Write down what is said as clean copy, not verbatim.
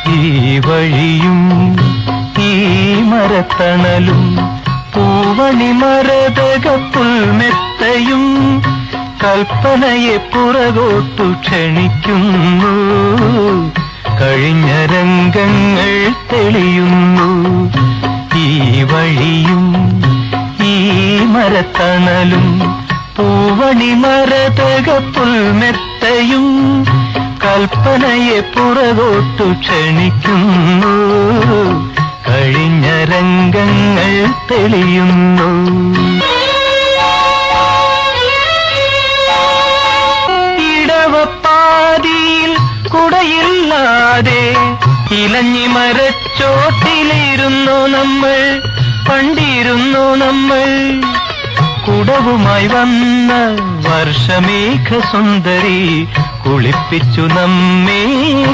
ഈ വഴിയും ഈ മരത്തണലും പൂവണി മരതക പുൽമെത്തയും കൽപ്പനയെ പുറകോട്ടു ക്ഷണിക്കുന്നു. കഴിഞ്ഞ രംഗങ്ങൾ തെളിയുന്നു. ഈ വഴിയും ഈ മരത്തണലും പൂവണി മരതക പുൽമെത്തയും കൽപ്പനയെ പുറകോട്ടു ക്ഷണിക്കുന്നു. കഴിഞ്ഞ രംഗങ്ങൾ തെളിയുന്നു. ഇടവപ്പാതിയിൽ കുടയില്ലാതെ ഇലഞ്ഞി മരച്ചോട്ടിലിരുന്നു നമ്മൾ, പണ്ടിരുന്നു നമ്മൾ. കുടവുമായി വന്ന വർഷമേഘ സുന്ദരി കുളിപ്പിച്ചു നമ്മെ.